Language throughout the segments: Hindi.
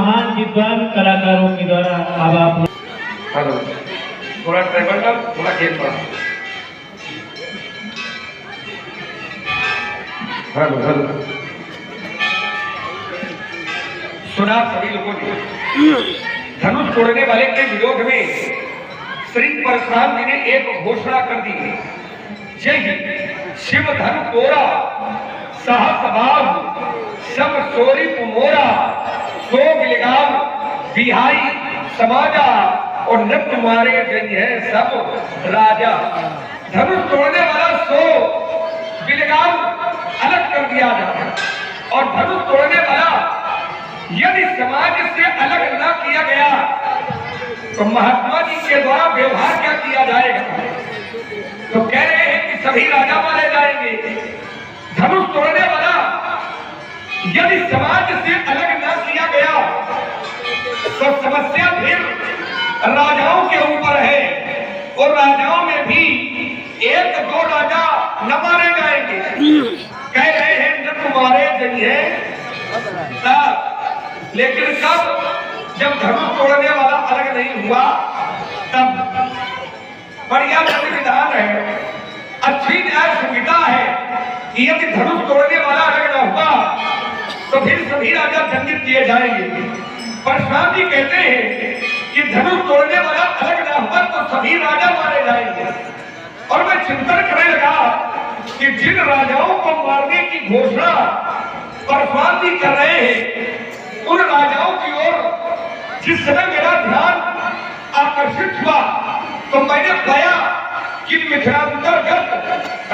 महान विद्वान कलाकारों के द्वारा अब आप हेलो थोड़ा ट्रेवल का थोड़ा खेल पड़ा। हेलो हेलो सुना सभी लोगों ने धनुष तोड़ने वाले के विरोध में श्री परशुराम जी ने एक घोषणा कर दी। जय शिव धन तोरा सहस्रभाव सब सोरी मोरा सो बिलगाम बिहाई समाजा और नृत्य मारे जन है सब राजा। धनुष तोड़ने वाला सो बिलगाम अलग कर दिया जाता और धनुष तोड़ने वाला यदि समाज से अलग न किया गया तो महात्मा जी के द्वारा व्यवहार क्या किया जाएगा। तो कह रहे हैं कि सभी राजा मारे जाएंगे। धनुष तोड़ने वाला यदि समाज से अलग न किया गया तो समस्या फिर राजाओं के ऊपर है और राजाओं में भी एक दो राजा न मारे जाएंगे। कह रहे हैं न मारे जाइए लेकिन कब जब धनुष तोड़ने वाला अलग नहीं हुआ तब बढ़िया विधान है, अच्छी न्याय संहिता है कि यदि धनुष तोड़ने वाला अलग न हुआ तो फिर सभी राजा दंडित किए जाएंगे। परशुराम जी कहते हैं कि धनुष तोड़ने वाला अलग न हुआ तो सभी राजा मारे जाएंगे। और मैं चिंतन करने लगा कि जिन राजाओं को मारने की घोषणा परशुराम जी कर रहे हैं उन राजाओं की ओर जिस समय मेरा ध्यान आकर्षित हुआ तो मैंने पाया कि मिथिलांतर्गत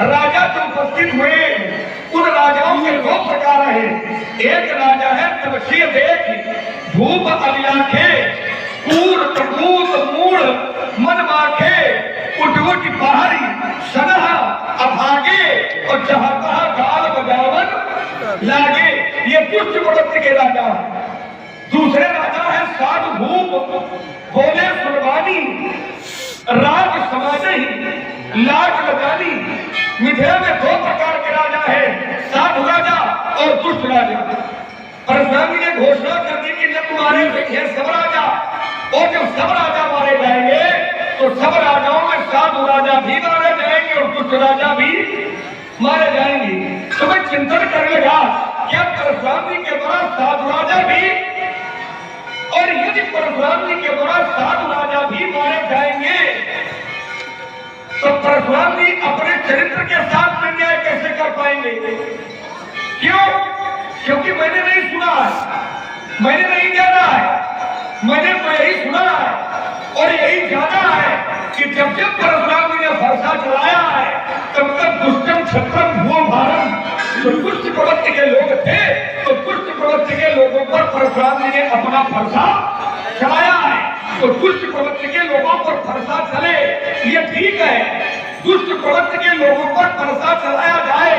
राजा जो उपस्थित हुए उन राजाओं के दो प्रकार हैं। एक राजा है तपस्वी देख धूप अभिलाखे कूर प्रभूत मूढ़ मन माखे उठ उठ पहाड़ी सनहा अभागे और जहां तहां गाल बजावन लागे। ये दुष्ट प्रवृत्ति के राजा है। दूसरे राजा है साधु भूप बोले सुरबानी राज समाज ही लाज लगानी। मिथिला में दो प्रकार के राजा है, साधु राजा और दुष्ट राजा। परशुराम जी ने घोषणा कर दी कि न तुम्हारे देखे सब राजा और जब सब राजा मारे जाएंगे तो सब राजाओं में साधु राजा भी मारे जाएंगे और दुष्ट राजा भी मारे जाएंगे। तो मैं चिंतन करने लगा क्या परशुराम जी के द्वारा साधु राजा भी और यदि परशुराम जी के द्वारा साधु राजा भी मारे जाएंगे तो परशुराम जी अपने चरित्र के साथ में न्याय कैसे कर पाएंगे। क्यों? क्योंकि मैंने नहीं सुना है, मैंने नहीं जाना है, मैंने तो यही सुना है और यही जाना है कि जब जब परशुराम जी ने फरसा चलाया है तब तक दुष्टम क्षत्रम भूम भारम जो दुष्ट प्रवृत्ति के लोग थे तो दुष्ट प्रवृत्ति के लोगों पर परशुराम जी ने अपना फरसा चलाया है। तो दुष्ट प्रवृत्ति के लोगों पर फरसा चले ये ठीक है, दुष्ट प्रवृत्ति के लोगों पर फरसा चलाया जाए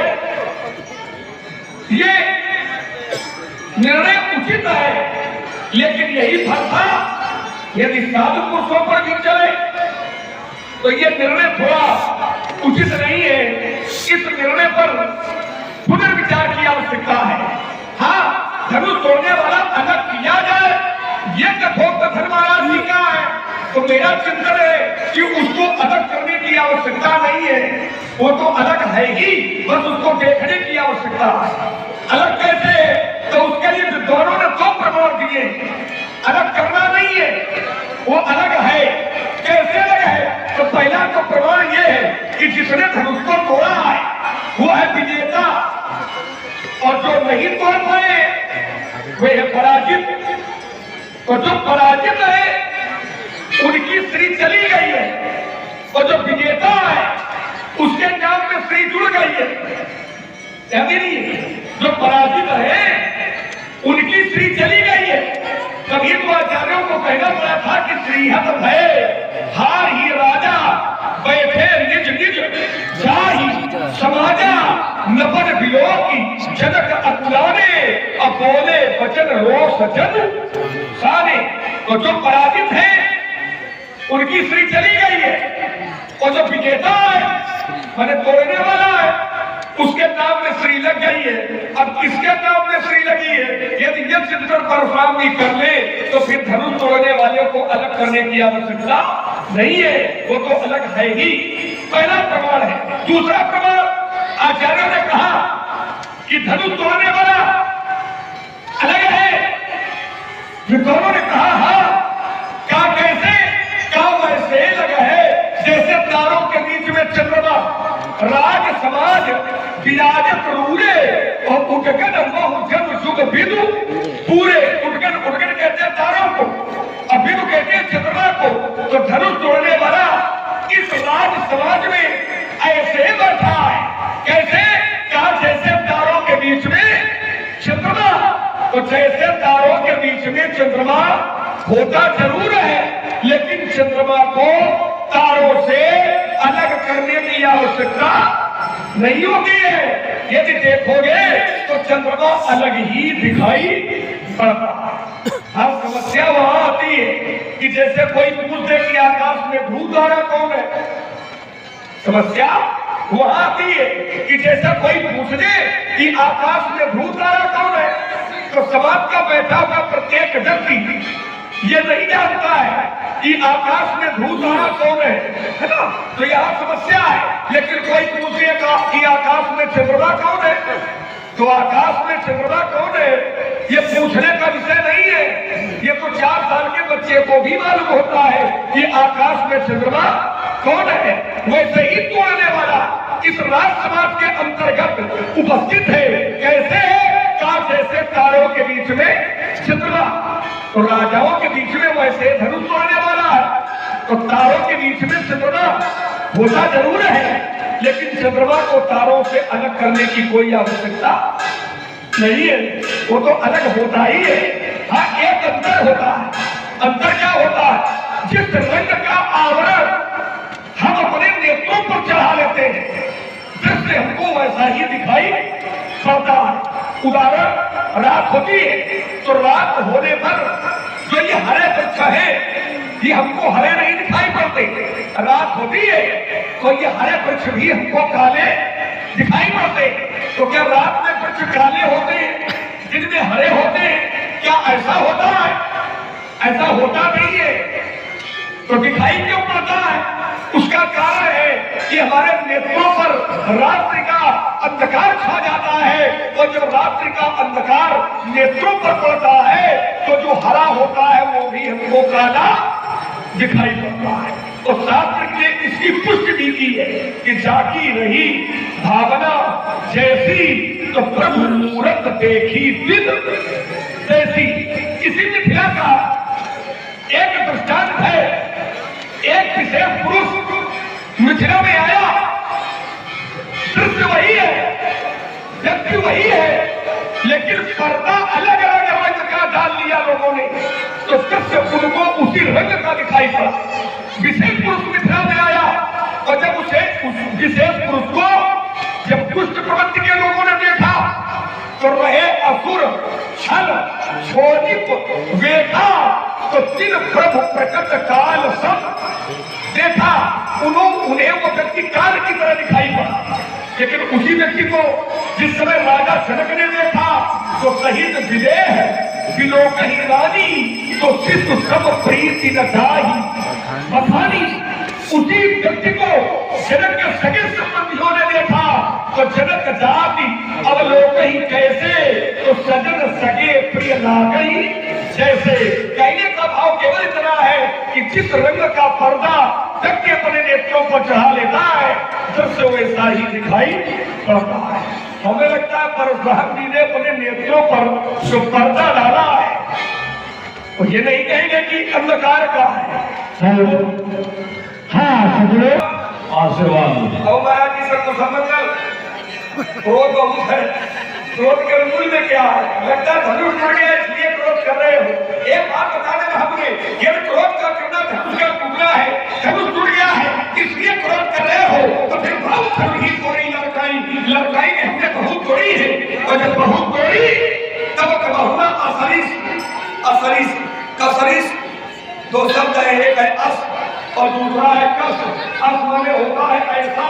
ये निर्णय उचित है। लेकिन यही फरसा यदि साधु पुरुषों पर भी चले तो ये निर्णय थोड़ा उचित नहीं है। इस निर्णय पर पुनर्विचार की आवश्यकता है। हाँ, धनुष तोड़ने वाला अलग किया जाए ये कथोपकथन महाराज जी का है तो मेरा चिंतन है कि उसको अलग करने की आवश्यकता नहीं है, वो तो अलग है ही, बस उसको देखने की आवश्यकता है। अलग कैसे है तो उसके लिए विद्वानों ने दो प्रमाण दिए। अलग करना नहीं है, वो अलग है। कैसे अलग है तो पहला तो प्रमाण ये है कि जिसने धनुष को तोड़ा है वो है विजेता और जो नहीं तोड़ पाए वे है पराजित। तो जो पराजित है उनकी स्त्री चली गई है और जो विजेता है उसके नाम में स्त्री जुड़ गई है। जो पराजित है उनकी स्त्री चली गई है। तभी तो आचार्यों को कहना पड़ा था कि श्रीहत भय हार ही राजा बैठे निज निज जाहि समाजा नपन बिलो की जनक अकुलाने अब बोले वचन रो सजन साने। तो जो पराजित है उनकी स्त्री चली गई है और जो विजेता है मैंने तोड़ने वाला है उसके नाम में श्री लग गई है। अब किसके नाम में श्री लगी है यदि ये चिंतन परशुराम जी कर ले तो फिर धनुष तोड़ने वाले को अलग करने की आवश्यकता नहीं है, वो तो अलग है ही। पहला प्रमाण है। दूसरा प्रमाण, आचार्यों ने कहा कि धनुष तोड़ने वाला अलग है। विद्वानों ने कहा हाँ, क्या कैसे? क्या वैसे लगा है जैसे तारों के बीच में चंद्रमा, राज समाज विराजत रूरे और उठगन जब सुख विदु पूरे। उठगन कहते हैं तारों को, अब विदु कहते हैं चंद्रमा को। तो धनुष तोड़ने वाला इस राज समाज में ऐसे बैठा है, कैसे? क्या जैसे तारों के बीच में चंद्रमा। तो जैसे तारों के बीच में चंद्रमा होता जरूर है, लेकिन चंद्रमा को तारों से अलग करने की आवश्यकता नहीं होती है। यदि देखोगे तो चंद्रमा अलग ही दिखाई पड़ता है। अब समस्या वहां आती है कि जैसे कोई पूछ दे कि आकाश में ध्रुव तारा कौन है। समस्या वहां आती है कि जैसा कोई पूछ दे कि आकाश में ध्रुव तारा कौन है, तो समाज का बैठा हुआ प्रत्येक व्यक्ति ये नहीं जानता है कि आकाश में ध्रुव तारा कौन है ना? तो यहाँ समस्या है। लेकिन कोई पूछेगा कि आकाश में चंद्रमा कौन है, तो आकाश में चंद्रमा कौन है ये पूछने का विषय नहीं है। ये तो 4 साल के बच्चे को भी मालूम होता है कि आकाश में चंद्रमा कौन है। वैसे ही तोड़ने वाला इस राज समाज के अंतर्गत उपस्थित है। कैसे है? जैसे तारों के बीच में चंद्रमा, तो राजाओं के बीच में वैसे धनुष तोड़ने वाला है। तो तारों के बीच में चंद्रमा होता जरूर है, लेकिन चंद्रमा को तारों से अलग करने की कोई आवश्यकता नहीं है, वो तो अलग होता ही है। हाँ, एक अंतर होता है। अंतर क्या होता है? जिस रंग का आवरण हम अपने नेत्रों पर चढ़ा लेते हैं, जिससे हमको वैसा ही दिखाई पड़ता है। उदाहरण, रात होती है तो रात होने पर जो ये हरे वृक्ष है ये हमको हरे नहीं दिखाई पड़ते। रात होती है तो ये हरे वृक्ष भी हमको काले दिखाई पड़ते। तो क्या रात में वृक्ष काले होते हैं, दिन में हरे होते हैं? क्या ऐसा होता है? ऐसा होता नहीं है। तो दिखाई क्यों पड़ता है? उसका कारण है कि हमारे नेत्रों पर रात्रि का अंधकार छा जाता है, और जब रात्रि का अंधकार नेत्रों पर पड़ता है तो जो हरा होता है वो भी हमको काला दिखाई पड़ता है। और शास्त्र ने इसकी पुष्टि भी की है कि जागी रही भावना जैसी, तो प्रभु मूरत देखी दिन तैसी। इसी मिथ्या का एक दृष्टांत है। एक विशेष पुरुष मिथिला में आया, दृश्य वही है, व्यक्ति वही है, लेकिन पर्दा अलग अलग रंग का डाल लिया लोगों ने, तो दृश्य उनको उसी रंग का दिखाई पड़ा। विशेष पुरुष मिथिला में आया, और जब उस विशेष पुरुष को जब दुष्ट प्रवृत्ति के लोगों ने देखा तो रहे असुर छल छोड़िप वेखा, तो तीन प्रभु प्रकट काल सब देखा। उन्हें वो व्यक्ति काल की तरह दिखाई पड़ा। लेकिन उसी व्यक्ति को जिस समय राजा जनक ने देखा तो सहित विदेह विलोक ही रानी, तो शिष्य सब प्रीति न दाही बखानी। उसी व्यक्ति को जनक के सगे संबंधियों ने देखा तो जनक जाति अवलोक ही कैसे, तो सजन सगे प्रिय लागई जैसे। कहने का भाव केवल इतना है कि जिस रंग का पर्दा व्यक्ति अपने नेत्रों पर चढ़ा लेता है, दृश्य वैसा ही दिखाई पड़ता है। हमें लगता है परशुराम जी ने अपने नेत्रों पर जो पर्दा डाला है वो ये नहीं कहेंगे कि अंधकार का है। आशीर्वाद और महाराज जी सबको समझकर क्रोध बहुत है। क्रोध के मूल में क्या है? लगता है धनुष टूट गया इसलिए क्रोध कर रहे हो। एक बात बताने में हमने ये क्रोध का करना धनुष का टूटना है, धनुष टूट गया है इसलिए क्रोध कर रहे हो, तो फिर बहुत ही तोड़ी लड़काई ने हमने बहुत तोड़ी है। और जब बहुत तोड़ी तब बहुना असरिस कसरिस, दो शब्द है, एक है अस और दूसरा है कस। अस माने होता है ऐसा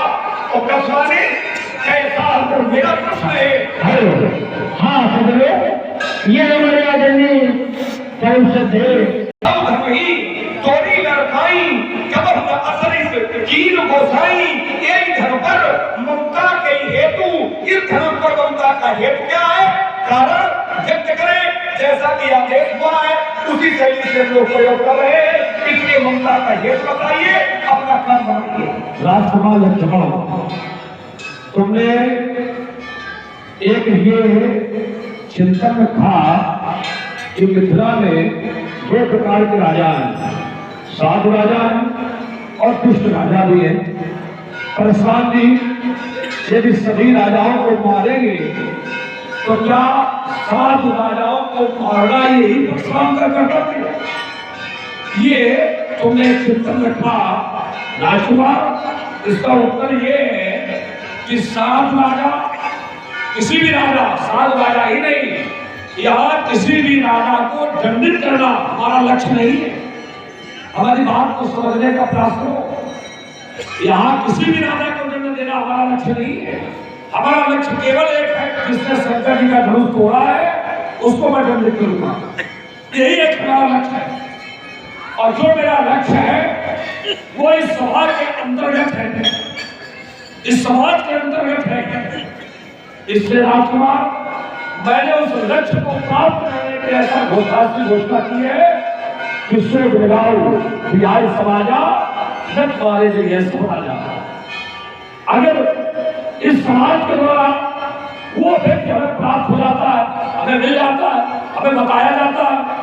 और कस माने कैसा। मेरा प्रश्न है, हाँ, ये हमारे आदरणीय तो उसे दे। अब धर्म ही तोरी लड़काई कबर न असरिस कीन गोसाई। एक धर्म पर ममता के हेतु, इस धर्म पर ममता का हेतु क्या है? कारण व्यक्त करें, जैसा कि आदेश हुआ है उसी शैली से लोग प्रयोग कर रहे हैं। इसलिए ममता का हेतु बताइए, अपना काम बनाइए। राजकुमार लक्ष्मण, तुमने एक ये चिंतन रखा कि मिथिला में दो प्रकार के राजा हैं, साधु राजा हैं और दुष्ट राजा भी हैं। परशुराम जी यदि सभी राजाओं को मारेंगे तो क्या साधु राजाओं को मारना यही परशुराम का कर्तव्य है? ये तुमने चिंतन रखा राजकुमार। इसका उत्तर ये है कि साधु राजा, किसी भी राजा, साधु राजा ही नहीं, यहाँ किसी भी राजा को दंडित करना हमारा लक्ष्य नहीं है। हमारी बात को समझने का प्रयास करो। यहाँ किसी भी राजा को दंड देना हमारा लक्ष्य नहीं है। हमारा लक्ष्य केवल एक है, जिसने शंकर जी का धनुष तोड़ा है उसको मैं दंडित करूंगा। यही एक हमारा लक्ष्य है। और जो मेरा लक्ष्य है वो इस समाज के अंतर्गत है, इस समाज के अंतर्गत है। इसलिए राजकुमार, मैंने उस लक्ष्य को प्राप्त करने के ऐसा घोषणा की है कि सो बिहार समाजा जब मारे जगह समाजा। अगर इस समाज के द्वारा वो व्यक्ति हमें प्राप्त हो जाता है, हमें मिल जाता है, हमें बताया जाता है,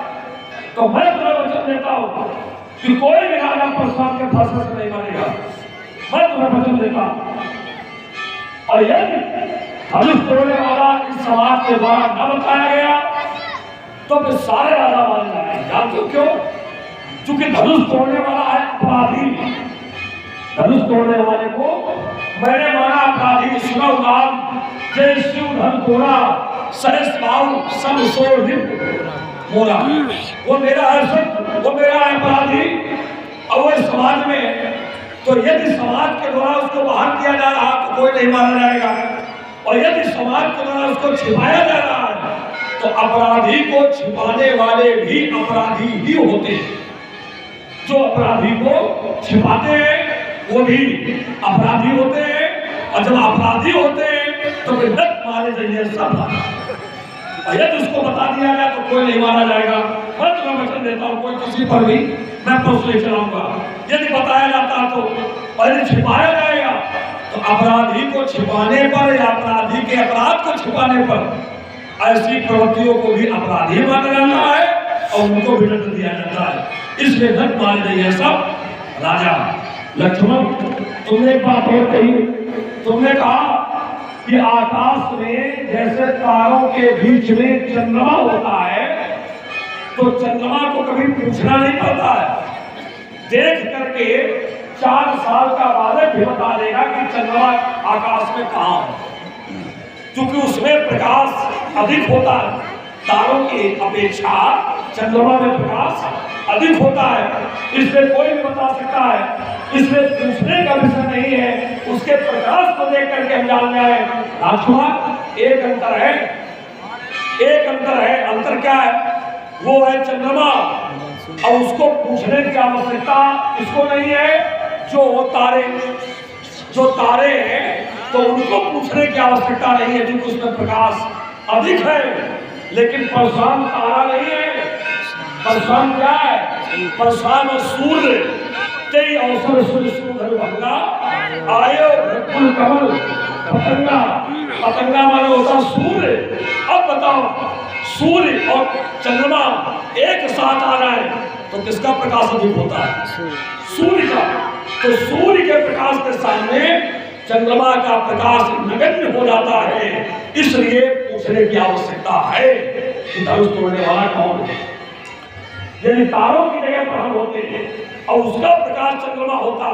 तो मैं तुम्हें वचन देता हूं कि कोई भी राजा परशुराम के फांसी से नहीं मारेगा। मैं तुम्हें वचन देता हूं। और यदि धनुष तोड़ने वाला इस समाज के द्वारा न बताया गया तो फिर सारे राजा मारे जाएंगे। जानते हो क्यों? क्योंकि धनुष तोड़ने वाला है अपराधी। धनुष तोड़ने वाले को मैंने माना अपराधी। सुना नाम जय शिव धन तोड़ा सहस भाव सब सो मोरा। वो मेरा है सत्य, वो मेरा है अपराधी। और वो समाज में, तो यदि समाज के द्वारा उसको बाहर किया जा रहा तो कोई नहीं मारा जाएगा, और यदि समाज के द्वारा उसको छिपाया जा रहा है तो अपराधी को छिपाने वाले भी अपराधी ही होते हैं। जो अपराधी को छिपाते हैं वो भी अपराधी होते हैं, और जब अपराधी होते हैं तो फिर नत मारे जाइए सब। और यदि उसको बता दिया जाए तो कोई नहीं मारा जाएगा। मैं तुम्हें वचन देता हूँ, कोई किसी पर भी मैं पक्ष ले चलाऊंगा। यदि बताया जाता तो, और यदि छिपाया जाएगा तो अपराधी को छिपाने पर या अपराधी के अपराध को छिपाने पर ऐसी प्रवृत्तियों को भी अपराधी माना जाता है और उनको भी दंड दिया जाता है। इसलिए दंड मान जाइए सब राजा। लक्ष्मण, तुमने एक बात और कही, तुमने कहा कि आकाश में जैसे तारों के बीच में चंद्रमा होता है तो चंद्रमा को कभी पूछना नहीं पड़ता है। देख करके 4 साल का बालक भी बता देगा कि चंद्रमा आकाश में कहाँ है, क्योंकि उसमें प्रकाश अधिक होता है। तारों की अपेक्षा चंद्रमा में प्रकाश अधिक होता है, इसलिए कोई भी बता सकता है। इसलिए पूछने का विषय नहीं है, उसके प्रकाश को देख करके हम जान जाए। राजकुमार, एक अंतर है, एक अंतर है। अंतर क्या है? वो है चंद्रमा, और उसको पूछने की आवश्यकता इसको नहीं है। जो तारे हैं तो उनको पूछने की आवश्यकता नहीं है, क्योंकि उसमें प्रकाश अधिक है। लेकिन परशुराम तारा नहीं है। परशुराम क्या है? परशुराम सूर्य। कई अवसर सूर्य भंगा आयो कुल कमल पतंगा। पतंगा माने होता सूर्य। अब बताओ, सूर्य और चंद्रमा एक साथ आ रहा है तो किसका प्रकाश अधिक होता है? सूर्य का। तो सूर्य के प्रकाश के सामने चंद्रमा का प्रकाश नगण्य हो जाता है। इसलिए पूछने की आवश्यकता है कि धनुष तोड़ने वाला कौन है। यदि तारों की जगह पर हम होते हैं और उसका प्रकाश चंद्रमा होता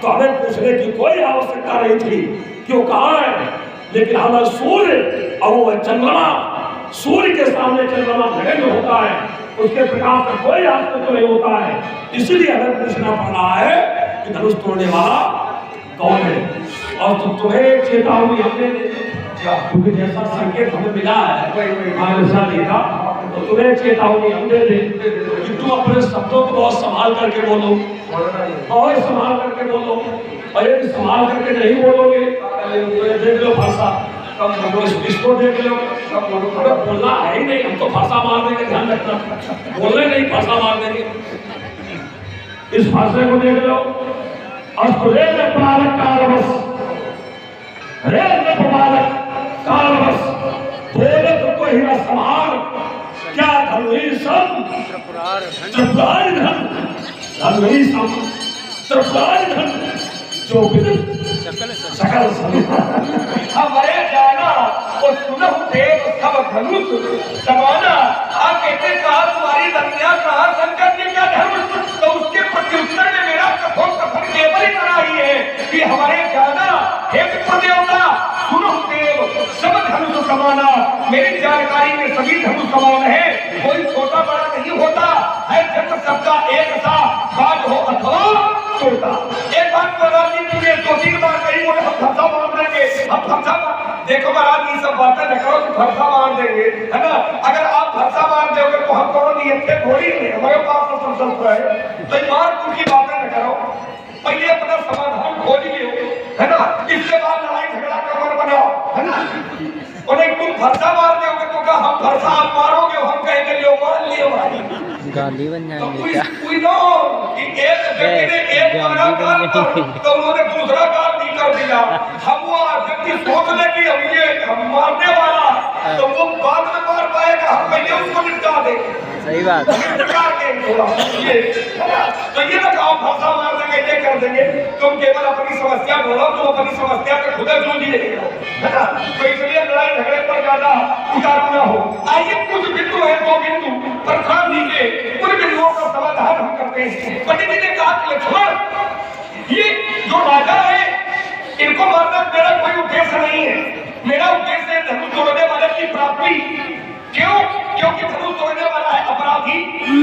तो हमें पूछने की कोई आवश्यकता नहीं थी क्यों कहाँ है। लेकिन हमारा सूर्य और वो चंद्रमा, सूर्य के सामने चंद्रमा नगण्य होता है, उसके प्रकाश का कोई अस्तित्व नहीं होता है। इसलिए हमें पूछना पड़ रहा है कि धनुष तोड़ने वाला कौन है। और तो तुम्हें चेतावनी हमने, क्योंकि जैसा संकेत हमें मिला है देखा तो तुम्हें चेतावनी हम दे दें कि तुम अपने शब्दों को बहुत संभाल करके बोलो, बहुत संभाल करके बोलो। और यदि संभाल करके नहीं बोलोगे तो ये देख लो फरसा, इसको देख लो, बोलना है ही नहीं, हम तो फरसा मार देंगे, ध्यान रखना, बोलने नहीं फरसा मार देंगे। इस फरसे को देख लो। अस्तुरेण पालक कालवश, रेण पालक कालवश, बोले तो कोई न समान, क्या धर्मी सम त्रिपुरारी धन, धर्मी सम त्रिपुरारी धन, जो विदित सकल हमारे जाना और सुनहु देव सब धनुष समाना। आप कहते कहा तुम्हारी धनिया कहा शंकर जी का धनुष, तो उसके प्रत्युत्तर में मेरा कठोर कथन केवल इतना ही है कि हमारे जाना हे विप्रदेवता सुनहु देव सब धनुष समाना। मेरी जानकारी में सभी धनुष समान है, कोई छोटा बड़ा नहीं होता है, जन्म सबका एक सा, बाज हो अथवा छोटा। एक बात महाराज जी तुमने 2-3 बार कही, बोले हम फरसा मार देंगे, हम फरसा देखो महाराज ये सब बातें न करो कि फरसा मार देंगे, है ना। अगर आप फरसा मार दोगे तो हम करो नहीं, अच्छे थोड़ी नहीं, हमारे पास तो संसद है, तो मार की बातें न करो, पहले अपना समाधान खोज लियो, है ना। इसके बाद लड़ाई झगड़ा का मन बनाओ, है ना। और एक तुम फरसा मार दोगे तो कहा हम फरसा आप मारोगे, हम कहेंगे लियो मान लियो भाई, गाली बन जाएंगे क्या? कोई नो कि एक व्यक्ति ने एक मारा काल तो उन्होंने दूसरा काल नहीं कर दिया। हम वो व्यक्ति सोच ले कि हम मारने वाला, तो वो बाद में मार पाएगा, हम पहले उसको निपटा दे। सही बात ये तो ये ना कहो फरसा मार देंगे, ये कर देंगे, तुम केवल अपनी समस्या ढूंढो, तुम अपनी समस्या पे खुद जूझिए, है ना। तो इसलिए लड़ाई झगड़े पर ज्यादा उतारू ना हो। आइए कुछ बिंदु है, 2 बिंदु प्रधान जी के, उन बिंदुओं का समाधान हम करते हैं। पंडित जी ने कहा कि लक्ष्मण ये जो राजा है इनको मारना मेरा कोई उद्देश्य नहीं है, मेरा उद्देश्य है धनुष तोड़ने वाले की प्राप्ति। क्यों? क्योंकि धनुष तोड़ने वाला है अपराधी,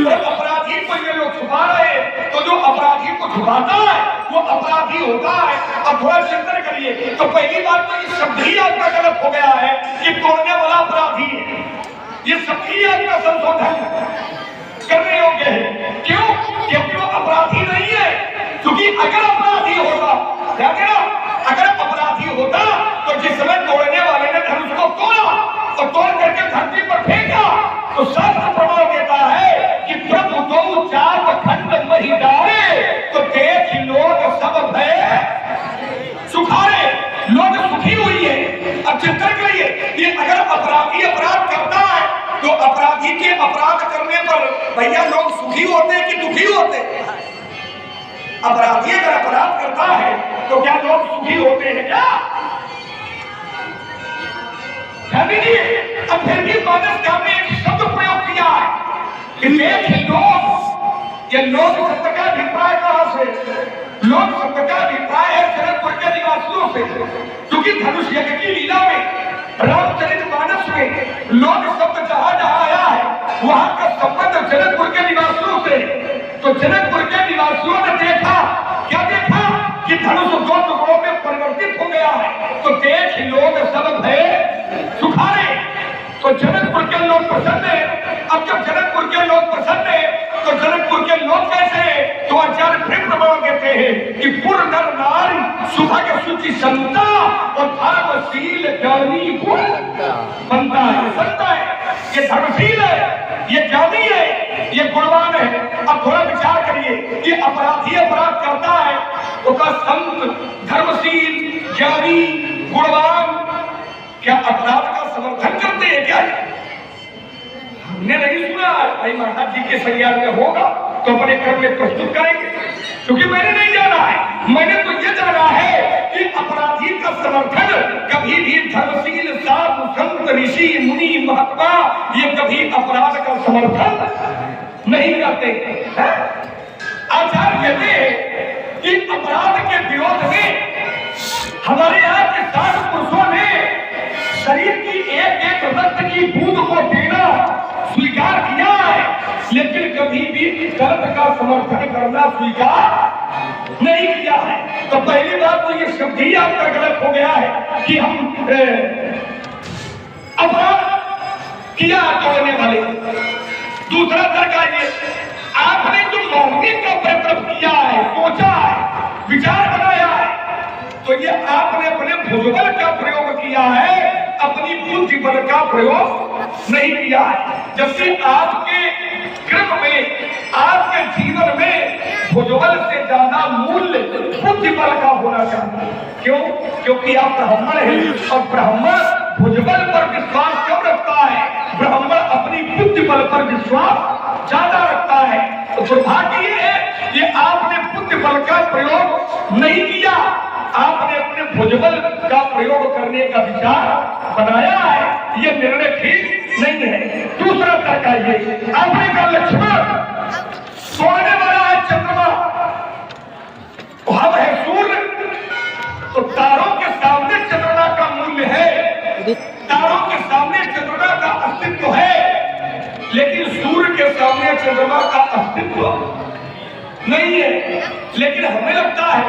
और अपराधी को ये लोग छुपा रहे हैं, तो जो अपराधी को छुपाता है वो अपराधी होता है। अब थोड़ा चिंतन करिए, तो पहली बात तो ये शब्द ही आपका गलत हो गया है कि तोड़ने वाला अपराधी है, ये शब्द ही आपका संशोधन करने योग्य है। क्यों? क्योंकि वो अपराधी नहीं है, क्योंकि अगर अपराधी होता, ध्यान देना, अगर अपराधी होता तो जिस समय तोड़ने वाले ने धनुष को तोड़ा और तोड़ करके धरती पर फेंका, तो शास्त्र प्रमाण देता है कि प्रभु 2-4 खंड मही डाले, तो देख लोग सब भय सुखारे, लोग सुखी हुई है। अब चिंतन करिए कि अगर अपराधी अपराध करता है तो अपराधी के अपराध करने पर भैया लोग सुखी होते हैं कि दुखी होते हैं? अपराधी अगर अपराध करता है तो क्या लोग सुखी होते हैं क्या? अब फिर भी मानस क्या में एक शब्द प्रयोग किया है, ये लोग शब्द का अभिप्राय कहां से? लोग शब्द का अभिप्राय है जनकपुर के निवासियों से, क्योंकि धनुष यज्ञ की लीला में रामचरितमानस में लोग शब्द जहां जहां आया है वहां का संबंध जनकपुर के निवासियों से। तो जनकपुर के निवासियों ने देखा, क्या देखा कि धनुष 2 टुकड़ों में परिवर्तित हो गया है, तो देख लोग सब भय सुखारे। तो जनकपुर के लोग प्रसन्न है। अब जब जनकपुर के लोग प्रसन्न है तो जनकपुर के लोग कैसे हैं? तो आचार्य फिर प्रमाण देते हैं कि पूर्ण नर नारी सुभग शुचि संता और धर्मशील ज्ञानी गुण बनता है, बनता है। ये धर्मशील है, ये ज्ञानी है, ये गुणवान है। अब थोड़ा विचार करिए कि अपराधी अपराध करता है तो का संत धर्मशील ज्ञानी गुणवान क्या अपराध का समर्थन करते हैं क्या? हमने नहीं सुना। भाई महाराज जी के संज्ञान में होगा तो अपने क्रम में प्रस्तुत करेंगे, क्योंकि मैंने नहीं जाना है। मैंने तो ये जाना है कि अपराधी का समर्थन कभी भी धर्मशील साधु संत ऋषि मुनि महात्मा ये कभी अपराध का समर्थन नहीं करते हैं। आचार्य कहते हैं कि अपराध के विरोध में हमारे यहाँ के साधु पुरुषों ने शरीर की एक एक रक्त की बूंद को देना स्वीकार किया है, लेकिन कभी भी दर्द का समर्थन करना स्वीकार नहीं किया है। तो पहली बात तो ये शब्द ही आपका गलत हो गया है कि हम अपराध किया तोड़ने वाले। दूसरा तर्क ये, आपने जो मौलिक का प्रयत्न किया है, सोचा है, विचार बनाया है, तो ये आपने अपने भुजबल का प्रयोग किया है, अपनी बुद्धि बल का प्रयोग नहीं किया है। जबकि आपके क्रम में, आपके जीवन में भुजबल से ज्यादा मूल्य बुद्धि बल का होना चाहिए। क्यों? क्योंकि आप ब्राह्मण हैं और ब्राह्मण भुजबल पर विश्वास क्यों रखता है? ब्राह्मण अपनी बुद्धि बल पर विश्वास ज्यादा रखता है। तो दुर्भाग्य ये है, ये आपने बुद्धि बल का प्रयोग नहीं किया, आपने अपने भुजबल का प्रयोग करने का विचार बनाया है, ये निर्णय ठीक नहीं है। दूसरा तर्क ये, आपने कहा लक्ष्मण सोने वाला है चंद्रमा, हम है सूर्य, तो तारों के सामने चंद्रमा का मूल्य है, तारों के सामने चंद्रमा का अस्तित्व है, लेकिन सूर्य के सामने चंद्रमा का अस्तित्व नहीं है। लेकिन हमें लगता है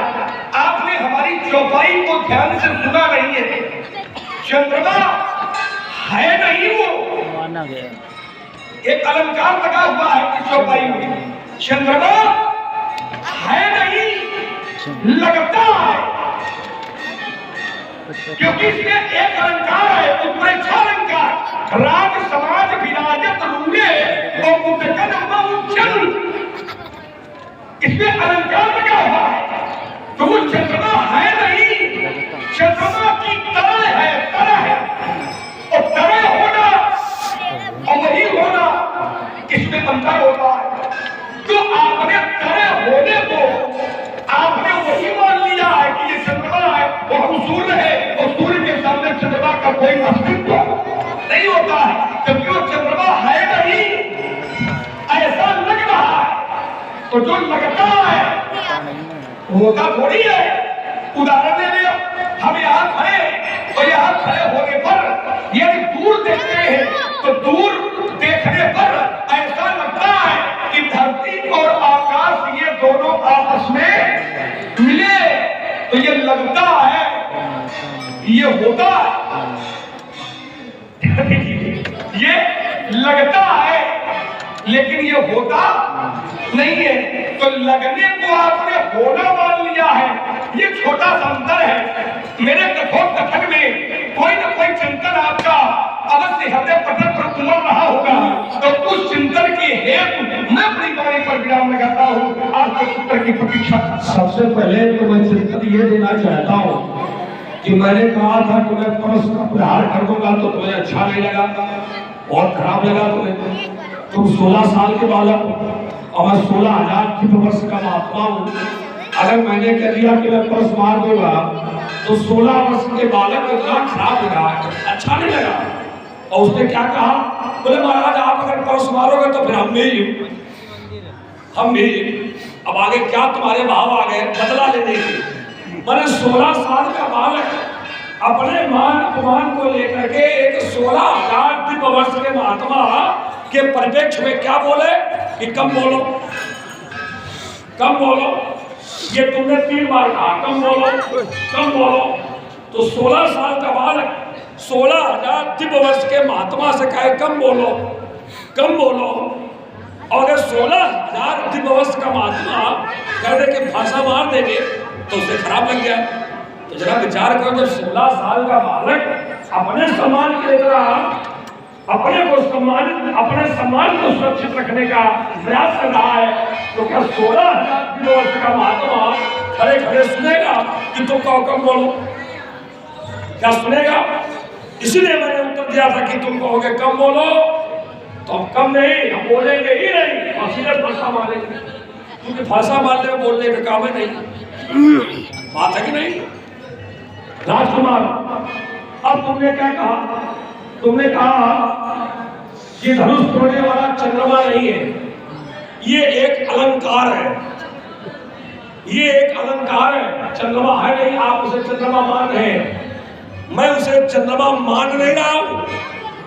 आपने हमारी चौपाई को ध्यान से सुना नहीं है। चंद्रमा है नहीं, वो माना गया। एक अलंकार लगा हुआ है इस चौपाई में, चंद्रमा है नहीं, लगता है। क्योंकि इसमें एक अलंकार है, उत्प्रेक्षा अलंकार, राज समाज विराजत रूले और उदकन उच्चल, इसमें अलंकार लगा हुआ है। तो वो चंद्रमा है नहीं, चंद्रमा की तरह है, तरह है, और तरह होना और वही होना, इसमें अंतर होता है। तो आपने तरह होने को आपने वही मान लिया है कि ये चंद्रमा है, वो हम सूर्य है, और सूर्य के सामने चंद्रमा का कोई अस्तित्व नहीं होता है, क्योंकि वो चंद्रमा है नहीं, ऐसा लग रहा है। तो जो लगता है होता थोड़ी है। उदाहरण ले लिया, हम यहाँ खड़े, और यहाँ खड़े होने पर यदि दूर देखते हैं तो दूर देखने पर ऐसा लगता है कि धरती और आकाश ये दोनों आपस में मिले, तो ये लगता है, ये होता है, ये लगता है, लेकिन ये होता नहीं है। तो लगने को आपने होना मान लिया है, ये छोटा सा अंतर है। मेरे कठोर कथन में कोई न कोई चिंतन आपका अवश्य हृदय पटल पर उमड़ रहा होगा, तो उस चिंतन के हेतु मैं अपनी वाणी पर विराम लगाता हूँ, आपके उत्तर की प्रतीक्षा। सबसे पहले तो मैं चिंतन ये देना चाहता हूँ कि मैंने कहा था कि मैं परस का प्रहार कर दूंगा, तो तुम्हें अच्छा नहीं लगा, बहुत खराब लगा तुम्हें। तुम 16 साल के बालक और मैं 16,000 वर्ष का महात्मा हूँ। अगर मैंने कह दिया कि मैं परस मार दूंगा, तो 16 वर्ष के बालक को इतना खराब लगा, अच्छा नहीं लगा। और उसने क्या कहा, बोले महाराज आप अगर परस मारोगे तो फिर हम भी अब आगे क्या तुम्हारे भाव आ गए बदला लेने के। मैंने 16 साल का बालक अपने मान अपमान को लेकर के एक 16,000 वर्ष के महात्मा के परिप्रेक्ष्य में क्या बोले कि कम बोलो, कम बोलो, ये तुमने 3 बार कहा कम बोलो, कम बोलो। तो 16 साल का बालक 16,000 वर्ष के महात्मा से कहे कम बोलो, कम बोलो। और अगर 16,000 वर्ष का महात्मा कह दे कि भाषा मार देंगे तो उसे खराब लग गया। तो जरा विचार करो, जब 16 साल का बालक अपने सम्मान के लिए अपने को सम्मान को सुरक्षित रखने का प्रयास कर रहा है, तो क्या 16,000 वर्ष का महात्मा खड़े खड़े सुनेगा कि तुम कहो कम बोलो? क्या सुनेगा? इसीलिए मैंने उत्तर दिया था कि तुम कहोगे कम बोलो तो हम कम नहीं, हम बोलेंगे ही नहीं और सीधे भाषा मारेंगे, क्योंकि भाषा मारने में बोलने का काम है नहीं, बात है कि नहीं? राजकुमार, अब तुमने क्या कहा? तुमने कहा कि धनुष तोड़ने वाला चंद्रमा नहीं है, ये एक अलंकार है, ये एक अलंकार है, चंद्रमा है नहीं, आप उसे चंद्रमा मान रहे हैं। मैं उसे चंद्रमा मान नहीं रहा हूं।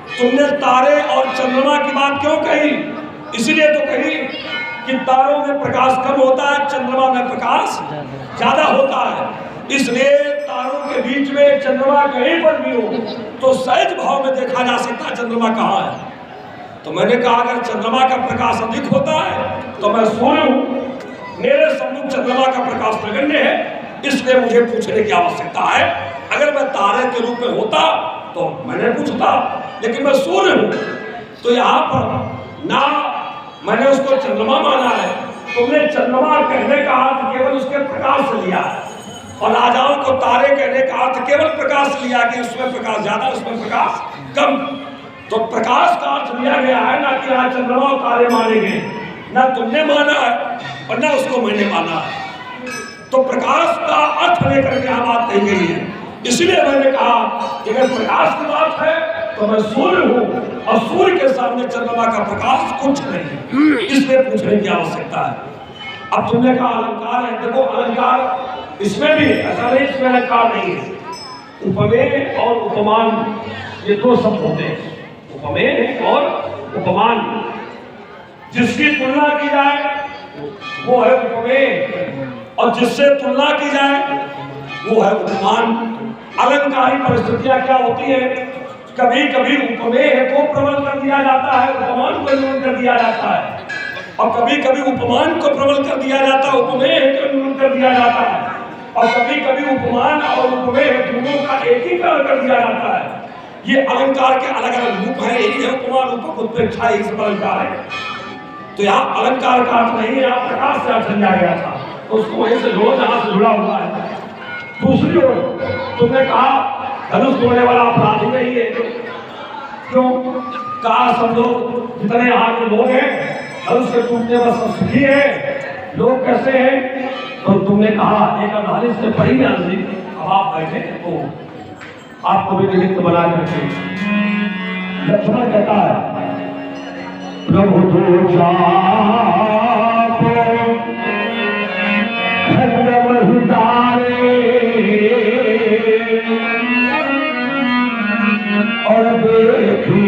तुमने तारे और चंद्रमा की बात क्यों कही? इसलिए तो कही कि तारों में प्रकाश कम होता है, चंद्रमा में प्रकाश ज्यादा होता है। इसलिए तारों के बीच में चंद्रमा कहीं पर भी हो तो सहज भाव में देखा जा सकता है चंद्रमा कहाँ है। तो मैंने कहा अगर चंद्रमा का प्रकाश अधिक होता है तो मैं सूर्य हूँ, मेरे सम्मुख चंद्रमा का प्रकाश नगण्य है, इसलिए मुझे पूछने की आवश्यकता है। अगर मैं तारे के रूप में होता तो मैंने पूछता, लेकिन मैं सूर्य हूँ। तो यहाँ पर ना मैंने उसको चंद्रमा माना है, तुमने चंद्रमा कहने का अर्थ केवल उसके प्रकाश से लिया है, और राजाओं को तारे कहने का अर्थ केवल प्रकाश से लिया कि उसमें प्रकाश ज्यादा उसमें प्रकाश कम। तो प्रकाश का अर्थ लिया गया है, ना कि आज चंद्रमा और तारे माने गए, ना तुमने माना है और ना उसको मैंने माना है। तो प्रकाश का अर्थ लेकर के बात कही गई है। इसलिए मैंने कहा कि अगर प्रकाश की बात है तो मैं सूर्य हूँ, और सूर्य के सामने चंद्रमा का प्रकाश कुछ नहीं, इसलिए पूछने की आवश्यकता है। अब तुमने कहा अलंकार है, देखो अलंकार इसमें भी ऐसा नहीं इसमें अलंकार नहीं है। उपमेय और उपमान ये दो शब्द होते हैं, उपमेय और उपमान। जिसकी तुलना की जाए वो है उपमेय, और जिससे तुलना की जाए वो है उपमान। अलंकारी परिस्थितियां क्या होती है, कभी कभी उपमेय को प्रबल कर दिया जाता है, उपमान को न्यून कर दिया जाता है, और कभी कभी उपमान को प्रबल कर दिया जाता है, उपमेय को न्यून कर दिया जाता है, और कभी कभी उपमान और उपमेय दोनों का एकीकरण कर दिया जाता है। ये अलंकार के अलग अलग रूप हैं, यही है उपमान रूपक उत्प्रेक्षा, यही सब अलंकार है। तो यहाँ अलंकार का अर्थ नहीं, यहाँ प्रकाश से अर्थ लिया गया था, तो उसको वहीं से जोड़ जहाँ से जुड़ा हुआ है। दूसरी ओर तुमने कहा धनुष तोड़ने वाला अपराधी नहीं है, क्यों? कहा सब लोग जितने यहाँ के लोग हैं धनुष के टूटने में सब सुखी है, लोग कैसे हैं? तो तुमने कहा एक अनालिस से पढ़ी ना, अब आप बैठे तो आपको भी निमित्त बना करके लक्ष्मण कहता है प्रभु जो जाप और देखी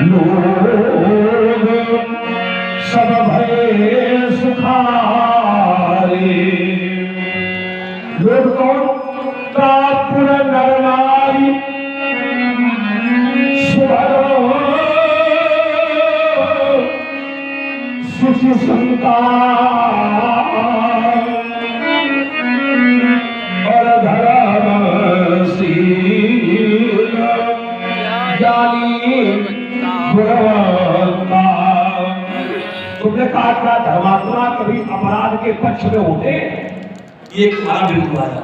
लोग सब भय सुखारे। लोग कौन? कापुर नर नारी शुचि संता और धर्मशील ज्ञानी गुणवंता। तुमने कहा क्या धर्मात्मा कभी अपराध के पक्ष में होते? ये तुम्हारा बिल्कुल आया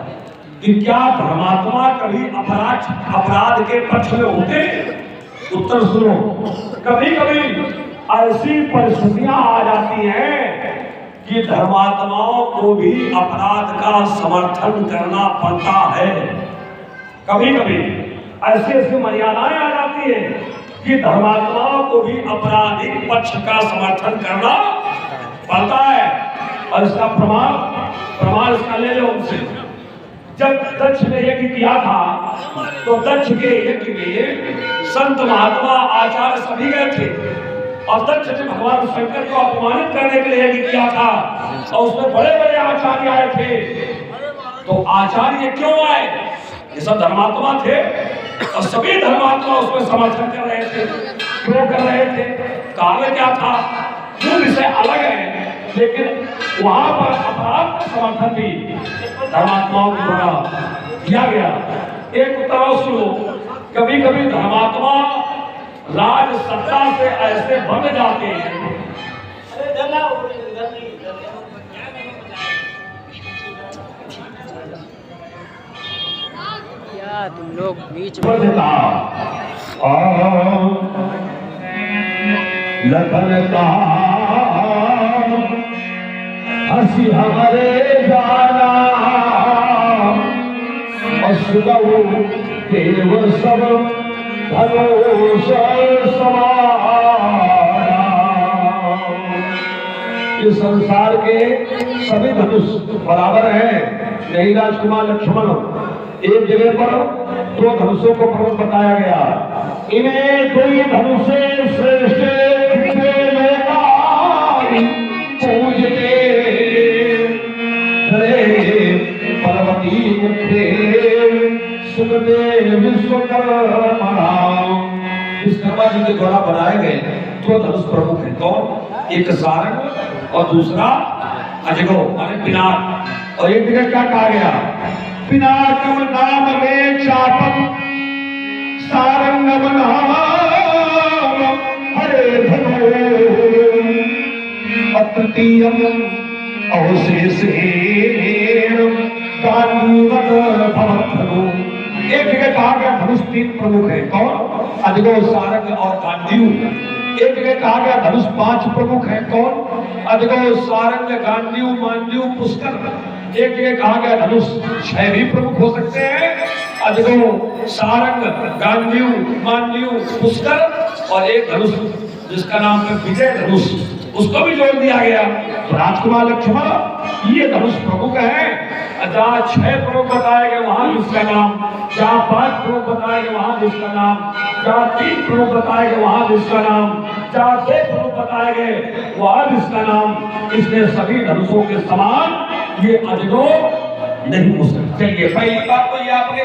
कि क्या धर्मात्मा कभी अपराध के पक्ष में होते? उत्तर सुनो, कभी कभी ऐसी परिस्थितियां आ जाती हैं कि धर्मात्माओं को भी अपराध का समर्थन करना पड़ता है। कभी कभी ऐसी ऐसी मर्यादाएं आ जाती है कि धर्मात्माओं को भी आपराधिक पक्ष का समर्थन करना पड़ता है। और इसका प्रमाण इसका ले लो उनसे। जब दक्ष ने यज्ञ किया था तो दक्ष के यज्ञ में संत महात्मा आचार्य सभी गए थे, और दक्ष ने भगवान शंकर को अपमानित करने के लिए यज्ञ किया था, और उसमें बड़े बड़े आचार्य आए थे। तो आचार्य क्यों आए? ये सब धर्मात्मा थे, और सभी धर्मात्मा उसमें समर्थन कर रहे थे। क्यों कर रहे थे? कारण क्या था? वो विषय अलग है, लेकिन वहां पर अपराध का समर्थन भी धर्मात्माओं के द्वारा किया गया। एक उत्तर सुनो, कभी कभी धर्मात्मा राज सत्ता से ऐसे बन जाते हैं, क्या तुम लोग बीच में लखन का हंसी हमारे जाना देव सब धनुष समाया। इस संसार के सभी धनुष बराबर हैं। नहीं राजकुमार लक्ष्मण, एक जगह पर दो धनुषों को प्रमुख बताया गया। इन्हें कोई धनुषे श्रेष्ठ पूजते पर्वती विश्वकर्मा। विश्वकर्मा जी के द्वारा बनाए गए दो धनुष प्रमुख हैं। कौन? एक सारंग और दूसरा अजगो माने पिनाक। और एक जगह क्या कहा गया? पिनाकम नाम में चापम सारंगम नाम हरे धनो अतृतीयम अवशेषेण गांडीवत भवत्थनो। एक जगह कहा गया धनुष तीन प्रमुख है। कौन? अजगो, सारंग और गांडीव। एक जगह कहा गया धनुष पांच प्रमुख है। कौन? अजगो, सारंग, गांडीव, मांडीव, पुष्कर। एक जगह कहा गया धनुष छह भी प्रमुख हो सकते हैं। अजगो, सारंग, गांडीव, मांडीव, पुष्कर और एक धनुष जिसका नाम है विजय धनुष, उसको भी जोड़ दिया गया। तो राजकुमार लक्ष्मण ये धनुष प्रमुख है। जहाँ छह प्रमुख बताए गए वहां जिसका नाम, जहाँ पांच प्रमुख बताए गए वहां जिसका नाम, जहाँ तीन प्रमुख बताए गए वहां जिसका नाम, जहाँ दो प्रमुख बताए गए वहां जिसका नाम। इसलिए सभी धनुषों के समान ये अजगो नहीं हो सकता। चलिए पहली बात तो ये आपने